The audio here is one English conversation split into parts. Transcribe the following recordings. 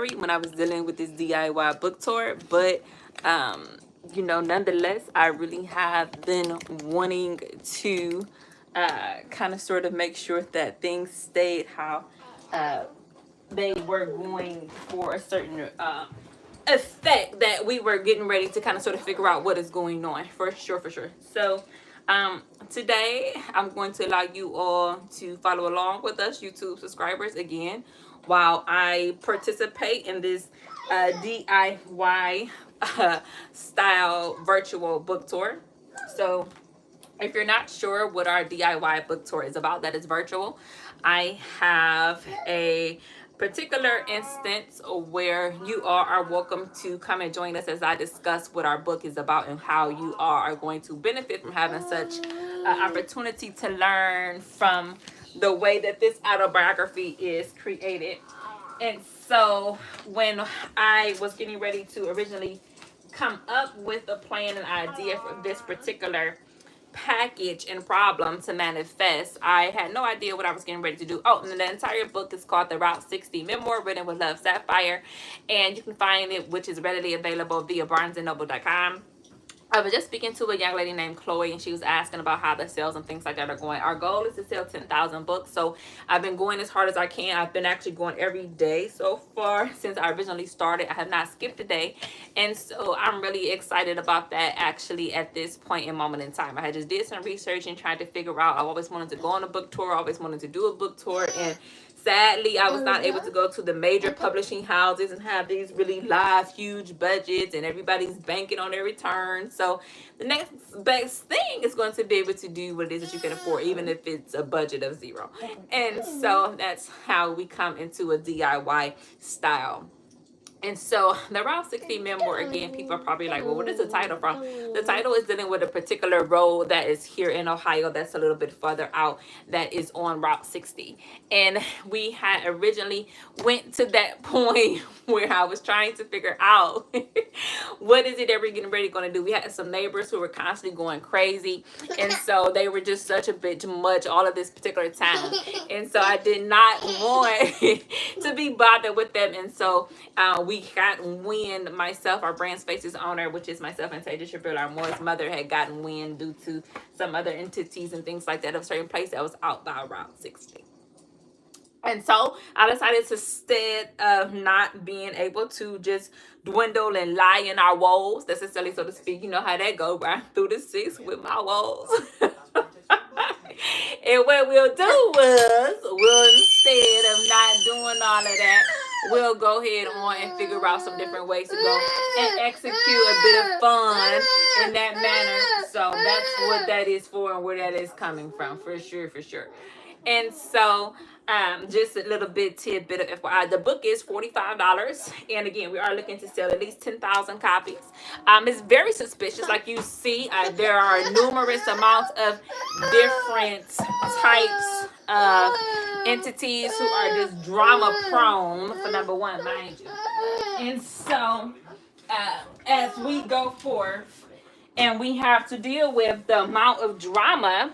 necessary when I was dealing with this DIY book tour, but you know, nonetheless, I really have been wanting to kind of sort of make sure that things stayed how uh, they were going for a certain effect that we were getting ready to kind of sort of figure out what is going on for sure, for sure. So today I'm going to allow you all to follow along with us, YouTube subscribers, again, while I participate in this DIY style virtual book tour. So if you're not sure what our DIY book tour is about, that is virtual, I have a particular instance where you all are welcome to come and join us as I discuss what our book is about and how you all are going to benefit from having such opportunity to learn from the way that this autobiography is created. And so when I was getting ready to originally come up with a plan and idea for this particular package and problem to manifest, I had no idea what I was getting ready to do. Oh, and the entire book is called The Route 60 Memoir, written with Love Sapphire, and you can find it, which is readily available via barnesandnoble.com. I was just speaking to a young lady named Chloe, and she was asking about how the sales and things like that are going. Our goal is to sell 10,000 books, so I've been going as hard as I can. I've been actually going every day so far since I originally started. I have not skipped a day, and so I'm really excited about that actually at this point in moment in time. I had just did some research and tried to figure out. I always wanted to go on a book tour. I always wanted to do a book tour, and sadly, I was not able to go to the major publishing houses and have these really live, huge budgets, and everybody's banking on their return. So the next best thing is going to be able to do what it is that you can afford, even if it's a budget of zero. And so that's how we come into a DIY style. And so the Route 60 Memoir, again, people are probably like, well, what is the title from? The title is dealing with a particular road that is here in Ohio that's a little bit further out that is on Route 60. And we had originally went to that point where I was trying to figure out what is it that we're getting ready going to do. We had some neighbors who were constantly going crazy. And so they were just such a bit much all of this particular time. And so I did not want to be bothered with them. And so we got wind, myself, our brand spaces owner, which is myself and Taja Shabril, our Moore's mother, had gotten wind due to some other entities and things like that of a certain place that was out by Route 60. And so I decided to, instead of not being able to just dwindle and lie in our woes, necessarily, so to speak, you know how that go, right through the six with my woes. And what we'll do was, instead of not doing all of that, we'll go ahead on and figure out some different ways to go and execute a bit of fun in that manner. So that's what that is for and where that is coming from, for sure, for sure. And so just a little bit tidbit of FYI, the book is $45, and again, we are looking to sell at least 10,000 copies. It's very suspicious. Like you see, there are numerous amounts of different types of entities who are just drama prone, for number one, mind you. And so as we go forth and we have to deal with the amount of drama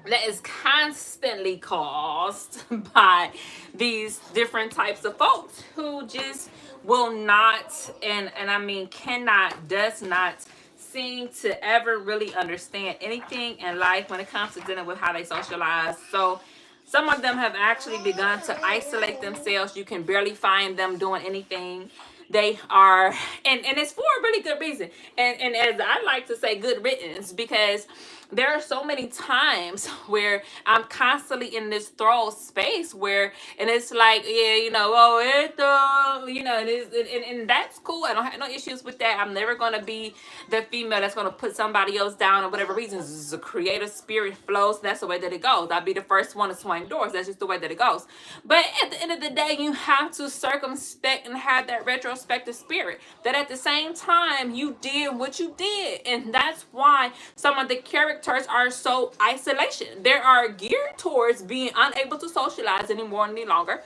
that is constantly caused by these different types of folks who just will not, and I mean cannot, does not seem to ever really understand anything in life when it comes to dealing with how they socialize. So some of them have actually begun to isolate themselves. You can barely find them doing anything. They are, and it's for a really good reason. And as I like to say, good riddance, because there are so many times where I'm constantly in this thrall space where, and it's like, yeah, you know, oh, you know, it is, and that's cool. I don't have no issues with that. I'm never going to be the female that's going to put somebody else down or whatever reasons. The creative spirit flows. That's the way that it goes. I'll be the first one to swing doors. That's just the way that it goes. But at the end of the day, you have to circumspect and have that retrospective spirit that at the same time you did what you did. And that's why some of the characters are so isolation. They are geared towards being unable to socialize anymore any longer.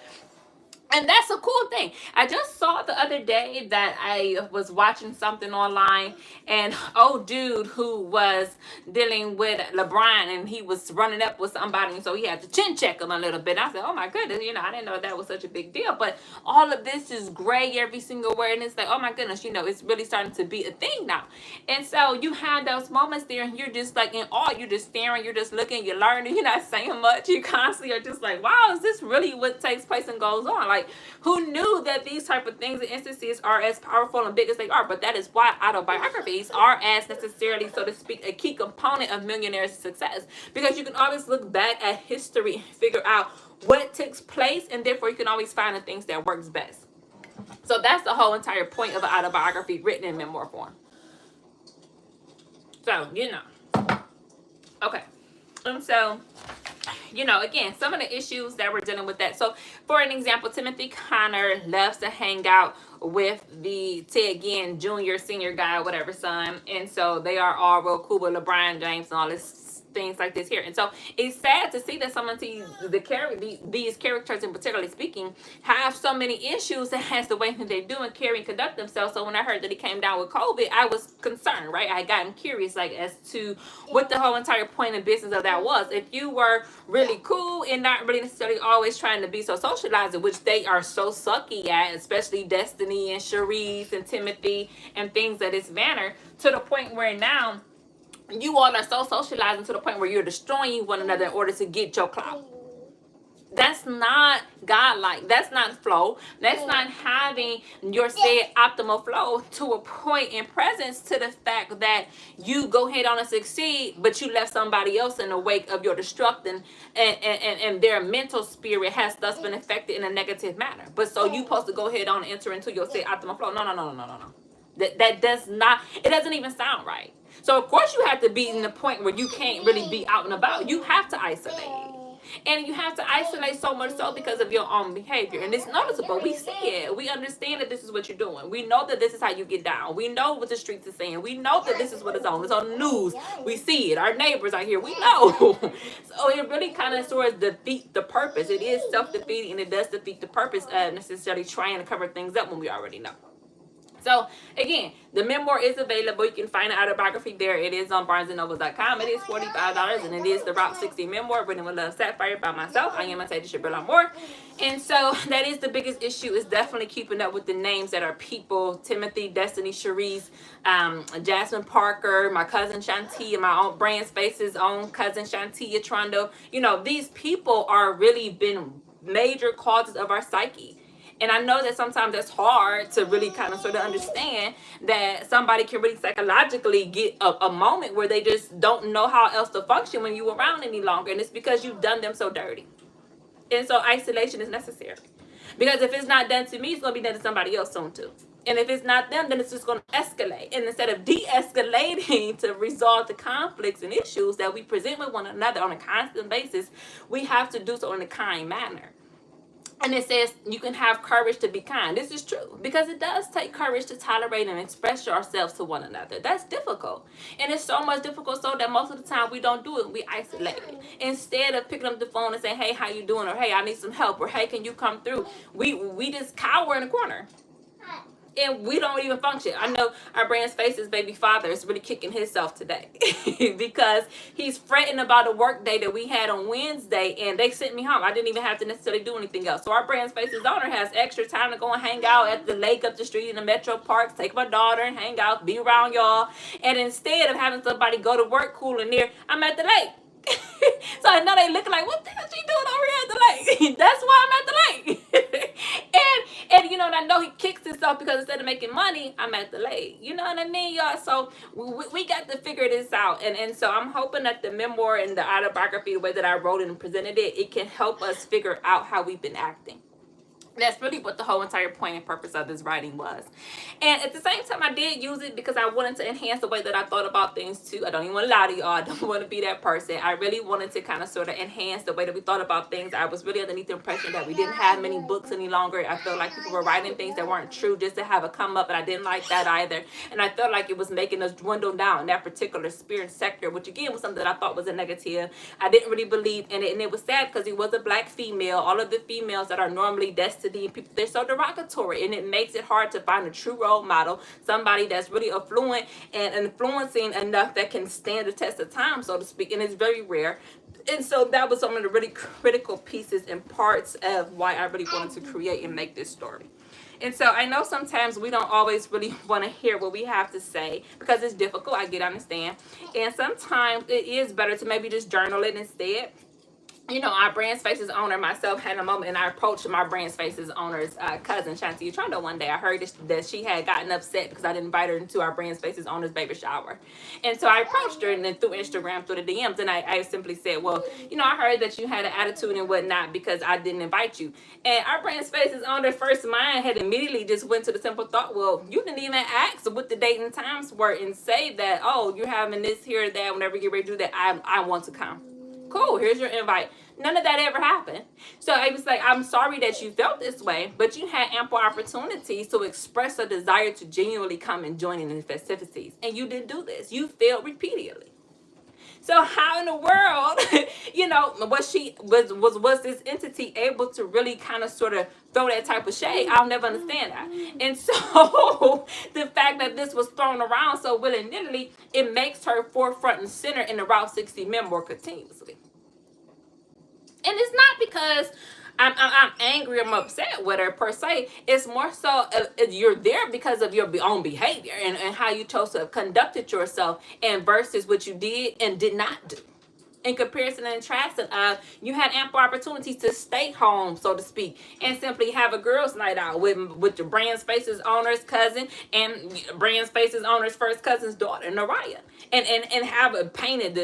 And that's a cool thing. I just saw the other day that I was watching something online, and old dude who was dealing with LeBron, and he was running up with somebody, and so he had to chin check him a little bit. I said, "Oh my goodness, I didn't know that was such a big deal." But all of this is gray every single word, and it's like, "Oh my goodness, it's really starting to be a thing now." And so you have those moments there, and you're just like in awe. You're just staring, you're just looking, you're learning. You're not saying much. You constantly are just like, "Wow, is this really what takes place and goes on?" Like, who knew that these type of things and instances are as powerful and big as they are? But that is why autobiographies are as necessarily, so to speak, a key component of millionaires' success, because you can always look back at history and figure out what takes place, and therefore you can always find the things that works best. So that's the whole entire point of an autobiography written in memoir form. So okay. And so again, some of the issues that we're dealing with that. So, for an example, Timothy Connor loves to hang out with the Ted Ginn Jr., senior guy, whatever, son. And so they are all real cool with LeBron James and all this things like this here. And so it's sad to see that some of these characters, in particularly speaking, have so many issues that has the way that they do and carry and conduct themselves. So when I heard that he came down with COVID, I was concerned, right? I gotten curious, like, as to what the whole entire point and business of that was. If you were really cool and not really necessarily always trying to be so socializing, which they are so sucky at, especially Destiny and Cherise and Timothy and things of this manner, to the point where now you all are so socializing to the point where you're destroying one another in order to get your clout. That's not godlike. That's not flow. That's not having your said optimal flow to a point in presence to the fact that you go ahead on and succeed, but you left somebody else in the wake of your destructing, and their mental spirit has thus been affected in a negative manner. But so you supposed to go ahead on and enter into your said optimal flow. No. That does not, it doesn't even sound right. So of course you have to be in the point where you can't really be out and about. You have to isolate. And you have to isolate so much so because of your own behavior. And it's noticeable. We see it. We understand that this is what you're doing. We know that this is how you get down. We know what the streets are saying. We know that this is what is on. It's on the news. We see it. Our neighbors are here. We know. So it really kind of sort of defeats the purpose. It is self-defeating, and it does defeat the purpose of necessarily trying to cover things up when we already know. So again, the memoir is available. You can find an autobiography there. It is on BarnesandNoble.com. It is $45, and it is the Route 60 memoir written with love, Sapphire, by myself. I am Atadia Shabrilla Moore. And so that is the biggest issue, is definitely keeping up with the names that are people: Timothy, Destiny, Cherise, Jasmine Parker, my cousin Shantia, my own Brand Space's own cousin Shantia Trondo. These people are really been major causes of our psyche. And I know that sometimes it's hard to really kind of sort of understand that somebody can really psychologically get a moment where they just don't know how else to function when you're around any longer. And it's because you've done them so dirty. And so isolation is necessary. Because if it's not done to me, it's going to be done to somebody else soon too. And if it's not them, then it's just going to escalate. And instead of de-escalating to resolve the conflicts and issues that we present with one another on a constant basis, we have to do so in a kind manner. And it says you can have courage to be kind. This is true, because it does take courage to tolerate and express ourselves to one another. That's difficult. And it's so much difficult so that most of the time we don't do it. We isolate it. Instead of picking up the phone and saying, "Hey, how you doing?" or "Hey, I need some help," or "Hey, can you come through?" We just cower in a corner. And we don't even function. I know our Brand Space's baby father is really kicking himself today because he's fretting about a work day that we had on Wednesday, and they sent me home. I didn't even have to necessarily do anything else. So our Brand Space's owner has extra time to go and hang out at the lake up the street in the Metro Parks, take my daughter and hang out, be around y'all. And instead of having somebody go to work cool and near, I'm at the lake. So I know they looking like, what the hell she doing over here at the lake? That's why I'm at the lake. and and I know he kicks himself because instead of making money, I'm at the lake. You know what I mean, y'all? So we got to figure this out. And so I'm hoping that the memoir and the autobiography, the way that I wrote it and presented it, it can help us figure out how we've been acting. That's really what the whole entire point and purpose of this writing was. And at the same time, I did use it because I wanted to enhance the way that I thought about things too. I don't even want to lie to y'all. I don't want to be that person. I really wanted to kind of sort of enhance the way that we thought about things. I was really underneath the impression that we didn't have many books any longer. I felt like people were writing things that weren't true just to have a come up, and I didn't like that either. And I felt like it was making us dwindle down in that particular spirit sector, which again was something that I thought was a negative. I didn't really believe in it, and it was sad because it was a black female. All of the females that are normally destined publicity and people, they're so derogatory, and it makes it hard to find a true role model, somebody that's really affluent and influencing enough that can stand the test of time, so to speak, and it's very rare. And so that was some of the really critical pieces and parts of why I really wanted to create and make this story. And so I know sometimes we don't always really want to hear what we have to say because it's difficult. I understand. And sometimes it is better to maybe just journal it instead. You know, our Brand Spaces owner, myself, had a moment, and I approached my Brand Spaces owner's cousin, Shanti Utrondo, one day. I heard that she had gotten upset because I didn't invite her into our Brand Spaces owner's baby shower. And so I approached her, and then through Instagram, through the DMs, and I simply said, well, you know, I heard that you had an attitude and whatnot because I didn't invite you. And our Brand Spaces owner, first mind, had immediately just went to the simple thought, well, you didn't even ask what the date and times were and say that, oh, you're having this here or that, whenever you're ready to do that, I want to come. Cool, here's your invite. None of that ever happened. So I was like, I'm sorry that you felt this way, but you had ample opportunities to express a desire to genuinely come and join in the festivities. And you didn't do this. You failed repeatedly. So how in the world, you know, was this entity able to really kind of sort of throw that type of shade? I'll never understand that. And so the fact that this was thrown around so willy-nilly, it makes her forefront and center in the Route 60 memoir continuously. And it's not because I'm angry, I'm upset with her per se. It's more so you're there because of your own behavior and how you chose to have conducted yourself and versus what you did and did not do. In comparison and contrast, you had ample opportunities to stay home, so to speak, and simply have a girls' night out with your Brand Spaces owner's cousin and Brand Spaces owner's first cousin's daughter, Naraya, and have a painted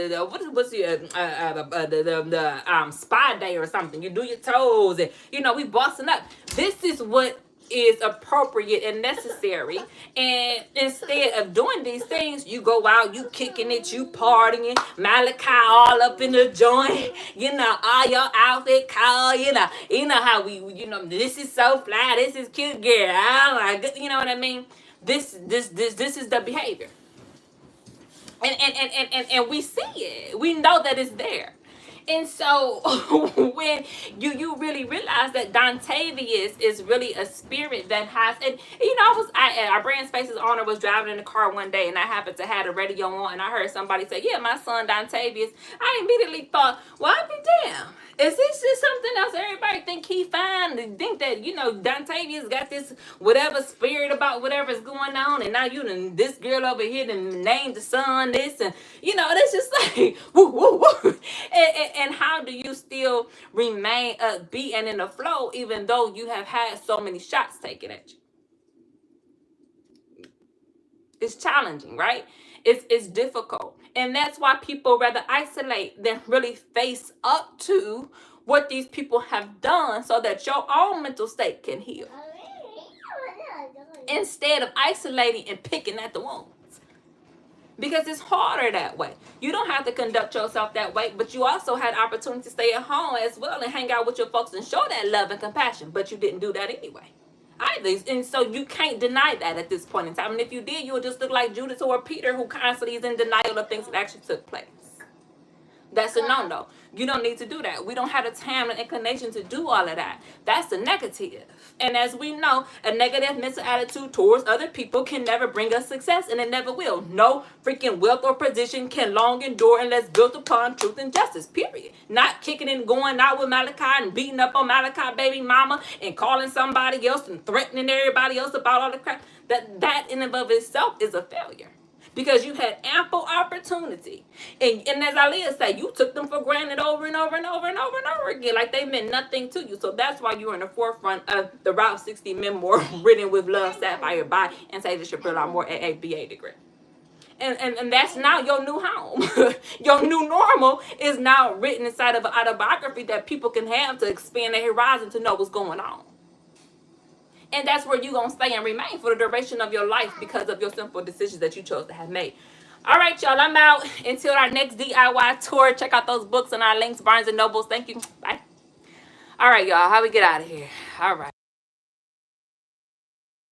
what's the spa day or something. You do your toes, and you know we bossing up. This is what is appropriate and necessary, and instead of doing these things, you go out, you kicking it, you partying, Malachi all up in the joint, you know, all your outfit call, you know how we, you know, this is so fly, this is cute, girl, oh my god, you know what I mean? This is the behavior, and we see it, we know that it's there. And so when you really realize that Dontavius is really a spirit that has, and you know, our Brand Spaces owner was driving in the car one day, and I happened to have the radio on, and I heard somebody say, yeah, my son Dontavius. I immediately thought, well, I'll be damned. Is this just something else? Everybody think he fine. They think that, you know, Dontavius got this whatever spirit about whatever's going on, and now you done this girl over here done named the son this, and you know, that's just like woo woo woo. And how do you still remain upbeat and in the flow even though you have had so many shots taken at you? It's challenging, right? It's difficult. And that's why people rather isolate than really face up to what these people have done so that your own mental state can heal. Instead of isolating and picking at the wounds. Because it's harder that way. You don't have to conduct yourself that way, but you also had opportunity to stay at home as well and hang out with your folks and show that love and compassion, but you didn't do that anyway. And so you can't deny that at this point in time. And if you did, you would just look like Judas or Peter, who constantly is in denial of things that actually took place. That's a no-no. You don't need to do that. We don't have the time and inclination to do all of that. That's a negative. And as we know, a negative mental attitude towards other people can never bring us success, and it never will. No freaking wealth or position can long endure unless built upon truth and justice, period. Not kicking and going out with Malachi and beating up on Malachi baby mama and calling somebody else and threatening everybody else about all the crap. That in and of itself is a failure. Because you had ample opportunity. And as Aaliyah said, you took them for granted over and over and over and over and over again. Like they meant nothing to you. So that's why you're in the forefront of the Route 60 memoir written with love, sapphire by, and Tasia Shapiro more AABA degree. And that's now your new home. Your new normal is now written inside of an autobiography that people can have to expand their horizon to know what's going on. And that's where you're going to stay and remain for the duration of your life because of your simple decisions that you chose to have made. All right, y'all. I'm out. Until our next DIY tour. Check out those books and our links, Barnes & Nobles. Thank you. Bye. All right, y'all. How we get out of here? All right.